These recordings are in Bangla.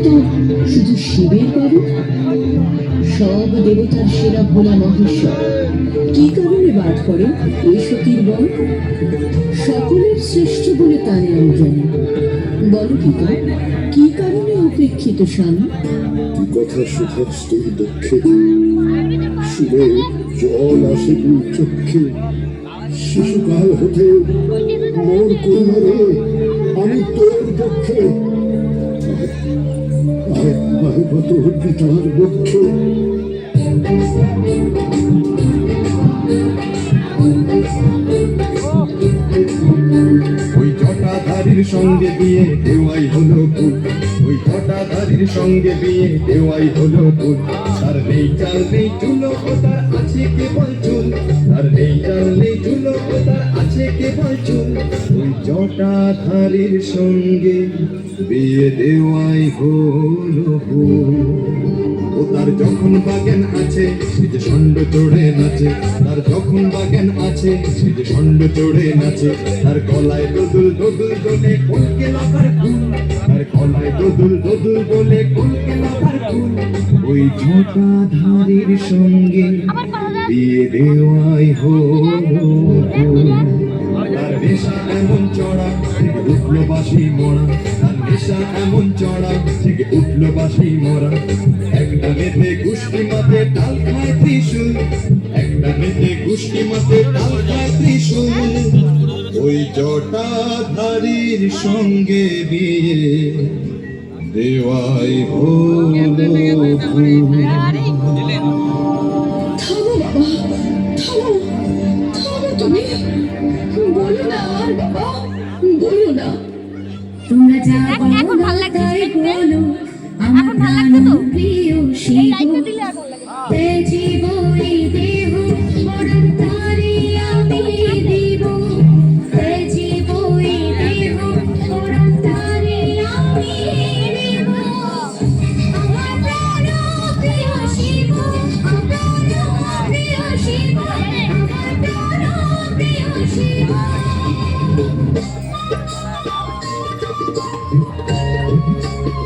তো শুধু শিবের করো? সব দেবতার সেরা ভোলা মহেশ্বর কি কারণে বাদ করে এই সতীর বল? সকলের শ্রেষ্ঠ বলে তারে আমি জানি। বলো পিতা, কি কারণে উপেক্ষিত স্বামী? কথা সুখস্থ দুঃখে শুনে জল আসে দুই চক্ষে। শিশুকাল হতে মোর করুণারে আমি তোর পক্ষে। আয় আয় তোর পিতার পক্ষে। ওই জটাধারীর সঙ্গে বিয়ে দেওয়াই হলো ভুল, ওই জটাধারীর সঙ্গে বিয়ে দেওয়াই হলো ভুল। তার নেই চাল নেই চুলো, ও তার আছে কেবল চুল। তার নেই চাল নেই চুলো, ও তার আছে কেবল চুল। ওই জটাধারীর সঙ্গে বিয়ে দেওয়াই হলো ভুল। ও তার যখন বাগান আছে সে যে ষণ্ড চড়ে নাচে। তার যখন বাগান আছে সে যে ষণ্ড চড়ে নাচে। তার গলায় দোদুল দোদুল দোলে কলকে লাগার ফুল। তার গলায় দোদুল দোদুল দোলে কলকে লাগার ফুল। ওই জটাধারীর সঙ্গে বিয়ে দেওয়াই হলো ভুল। তার নেশা এমন চড়া থেকে উঠলো বাসি মরা। তার নেশা এমন চড়া থেকে উঠলো বাসি মরা। একটা মেতে গুষ্টি মাতে ডাল খায় ত্রিশূল। একটা মেতে গুষ্টি মাতে ডাল খায় ত্রিশূল। ওই জটাধারীর সঙ্গে বিয়ে দেওয়াই হলো ভুল। থামো বাবা, থামো, থামো তুমি। বলো না আর বাবা, বলো না। তোমরা যা এখন ভালো লাগছে তাই দেখতে? বলো, এখন ভালো লাগছে তো? প্রিয় এই শিব লাইটটা দিলে আর ভালো লাগে। তেজিব এই দেহ মরণ তারে আমি দিব। তেজিব এই দেহ মরণ তারে আমি দিব। আমার প্রাণ প্রিয় শিব, আমার প্রাণ প্রিয় শিব, আমার প্রাণ প্রিয় শিব।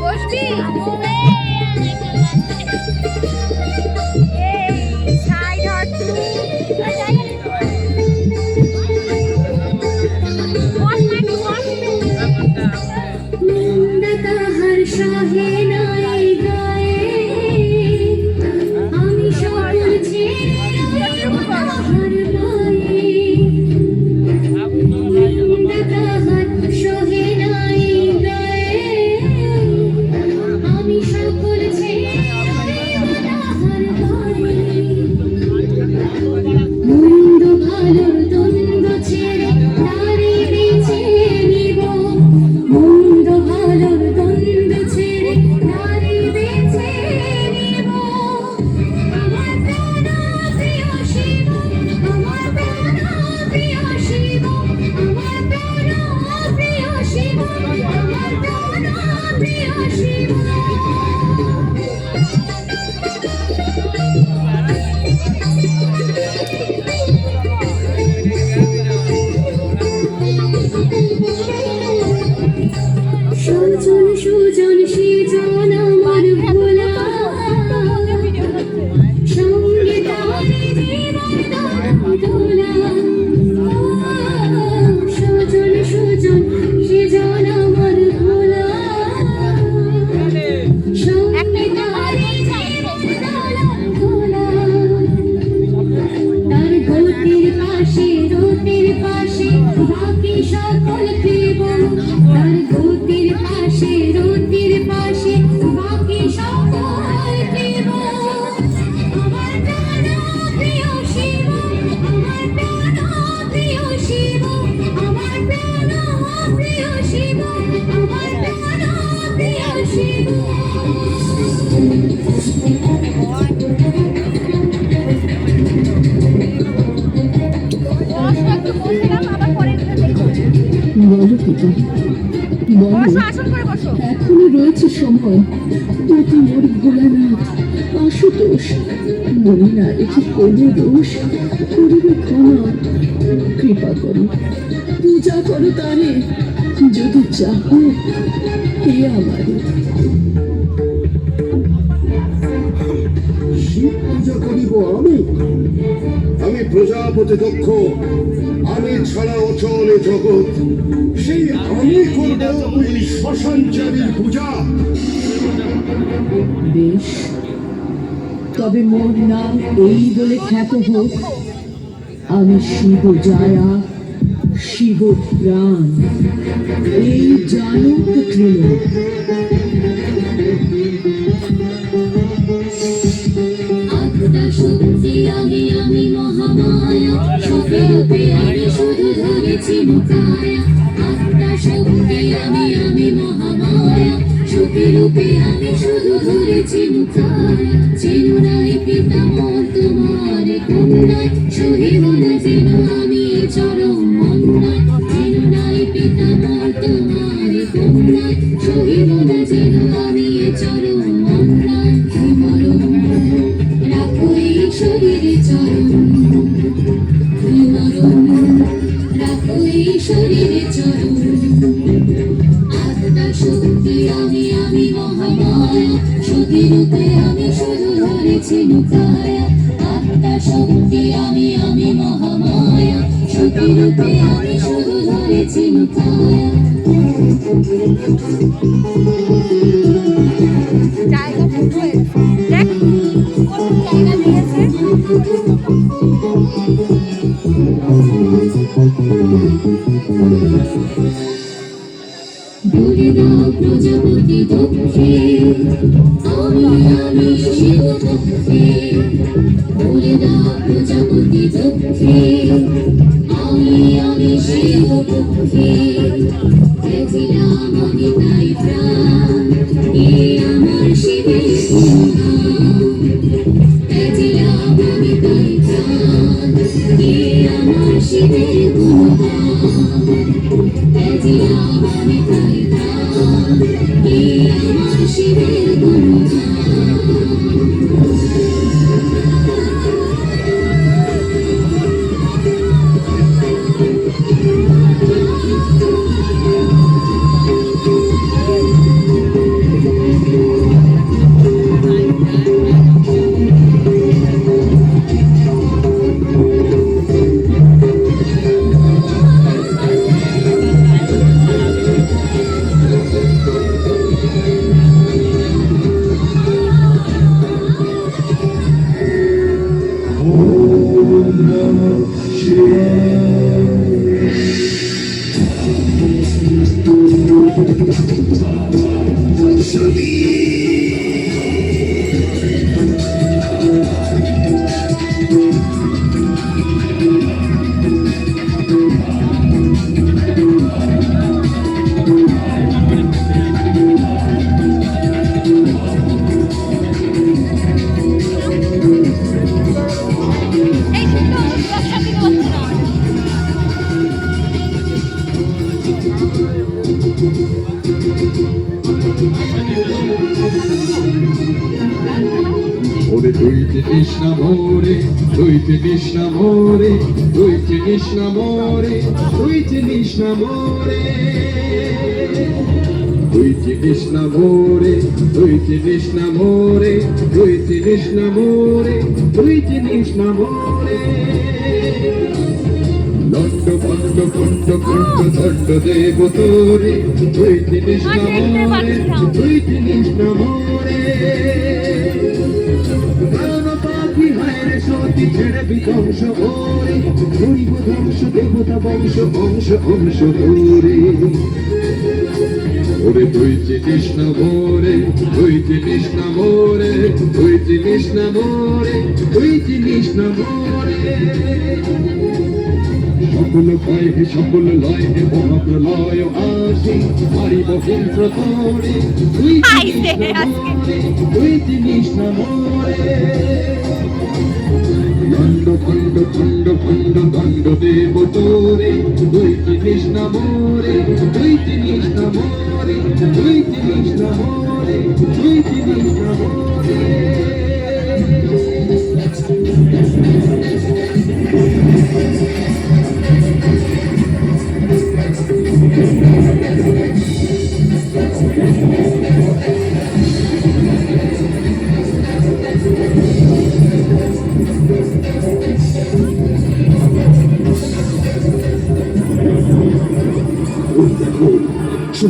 বসবি? এই সাইড হট টু। বস না একটু বস। নিন্দা তাহার সহে নাই গায়ে, আমি সকল ছেড়ে রইব তাহার পায়ে। নিন্দা তাহার সহে নাই গায়ে, আমি সকল ছেড়ে রইব তাহার পায়ে। মন্দ ভালোর দ্বন্দ্ব ছেড়ে তারে বেছে নিব। মন্দ ভালোর দ্বন্দ্ব ছেড়ে তারে বেছে নিব। আমার প্রাণ প্রিয় শিব, আমার প্রাণ প্রিয় শিব, আমার প্রাণ প্রিয় শিব, আমার প্রাণ প্রিয় শিব। সুজন সুজন সেজন আমার ভোলা, সঙ্গে তারে জীবন দোলা। সুজন সুজন সেজন আমার ভোলা, সঙ্গে তারে জীবন দোলা। তার গতির পাশে রতির পাশে বাকি সকল জীবন। তার গতির পাশে রতির পাশে বাকি সকল জীবন। আমার প্রাণ প্রিয় শিব, আমার প্রাণ প্রিয় শিব, আমার প্রাণ প্রিয় শিব, আমার প্রাণ প্রিয় শিব। বস না একটু বসলাম, আবার পরে দেখো। বলো পিতা, বলো। বসো, আসন করে বসো। এখনো রয়েছে সময়। অতি মোর ভোলানাথ আশুতোষ মনে না রেখে করবো দোষ, করিবে ক্ষমা। কৃপা করো, পূজা করো তারে, যদি চাহো হে আমারে। প্রজাপতি দক্ষ, আমি ছাড়া অচল এ জগৎ, সেই আমি করব ওই শ্মশানচারীর পূজা। বেশ, তবে মোর নাম এই বলে খ্যাত হোক, আমি শিব জায়া, শিব প্রাণ, এই জানুক ত্রিলোক। আত্মা শক্তি আমি আমি মহামায়া, সবেরূপে আমি শুধু ধরেছি মুখায়া। আত্মা শক্তি আমি আমি মহামায়া, সবেরূপে আমি শুধু ধরেছি মুখায়া। চেনো নাই পিতামহ তোমার কন্যায়, সহিব না যেন আমি এ চরম অন্যায়। চেনো নাই পিতামহ তোমার কন্যায়, সহিব না যেন আমি এ চরম অন্যায়। মরণ রাখো এই শরীরে চরণ, মরণ রাখো এই শরীরে চরণ। আত্মা শক্তি আমি আমি মহামায়া, সতীরূপে আমি শুধু ধরেছি মুখায়া। আত্মা শক্তি আমি আমি মহামায়া, সতীরূপে আমি শুধু ধরেছি মুখায়া। জায়গা ফুল হয়েছে দেখ কোন জায়গা দিয়েছে। বলে দাও প্রজাপতি দক্ষে, আমি আমি শিব পক্ষে। বলে দাও প্রজাপতি দক্ষে, আমি আমি শিব পক্ষে। গেছিলাম আমি তাই প্রাণ, এ আমার শিবের গুণগান। গেছিলাম আমি তাই প্রাণ, এ আমার শিবের গুণগান। গেছিলাম আমি তাই প্রাণ, এ আমার শিবের গুণগান। এই কিন্তু ব্যবসা দিতে পারছে না। ওরে তুই চিনিস না মোরে, তুই চিনিস না মোরে, তুই চিনিস না মোরে, তুই চিনিস না মোরে। তুই চিনিস না মোরে, তুই চিনিস না মোরে, তুই চিনিস না মোরে, তুই চিনিস না মোরে। দণ্ড খণ্ড খণ্ড খণ্ড দণ্ড দেব তোরে, তুই চিনিস না মোরে, তুই চিনিস না মোরে। কারণ পাখি হায়রে সতী ছেড়ে বিধ্বংস করে, দৈব ধ্বংস দেবতা বংশ বংশ অংশ করে। ওরে তুই চিনিস না মোরে, তুই চিনিস না মোরে, তুই চিনিস না মোরে, তুই চিনিস না মোরে। সকল পায় হে সকল লয় হে মহাপ্রলয় আসি, মারিব হিংস্র তোরে, তুই চিনিস না মোরে, তুই চিনিস না মোরে। দণ্ড খণ্ড খণ্ড খণ্ড দণ্ড দেব তোরে, তুই চিনিস না মোরে, তুই চিনিস না মোরে, তুই চিনিস না মোরে, তুই চিনিস না মোরে।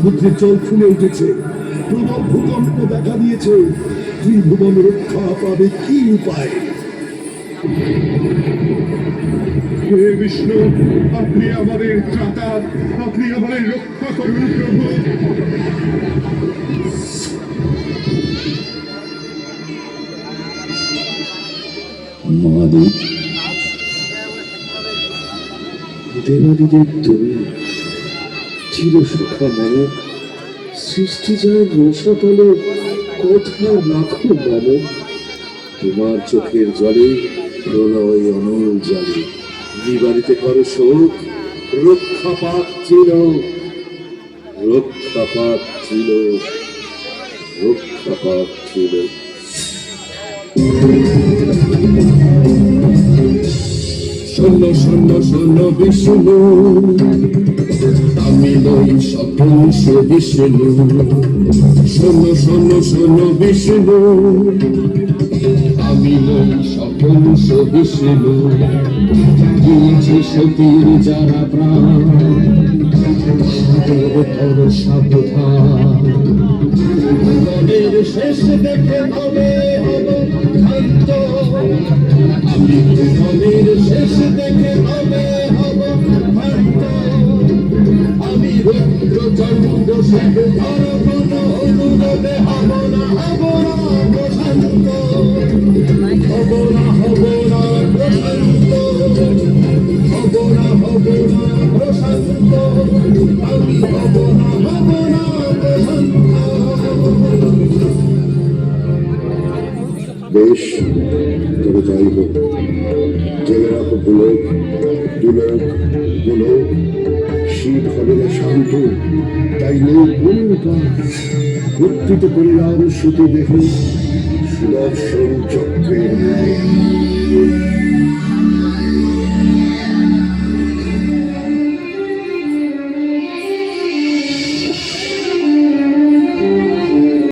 সমুদ্রের জল ফুলে উঠেছে, প্রবল ভূকম্প দেখা দিয়েছে। ত্রিভুবন রক্ষা পাবে কি উপায়? হে বিষ্ণু, আপনি আমাদের ত্রাতা, আপনি আমাদের রক্ষা করুন প্রভু। মহাদেব, দেবাদিদেব তুমি চিরসুখা মানব, সৃষ্টি যায় রসাতলে, কথা রাখো মম। তোমার চোখের জলে প্রলয় অনল জলে নিবারিতে করো শোক, রক্ষা পাক ছিল, রক্ষা পাক ছিল, রক্ষা পাক ছিল। শোনো শোনো শোনো বিষ্ণু, আমি নই সপুংস বিষ্ণু। শোনো শোনো শোনো বিষ্ণু, আমি নই সপুংস বিষ্ণু। দিয়েছি সতীর যারা প্রাণ, তাদের তর সাবধান। জীবনের শেষ দেখে তবে হব ক্ষান্ত, আমি জীবনের শেষ দেখে তবে হব ক্ষান্ত। আমি রুদ্র চন্দ্র শিব ধর কোন অনুরোধে হব না প্রশান্ত, হব না প্রশান্ত, হব না প্রশান্ত। আমি হব না প্রশান্ত। বেশ, তবে তাই হোক। জেগে রাখো পুলক, দুলক, গোলক। শিব হবে না শান্ত, তাই নেই কোন উপায়। প্রত্যুত পরিবার সুতি দেখে সুদর্শন চক্রের ন্যায়।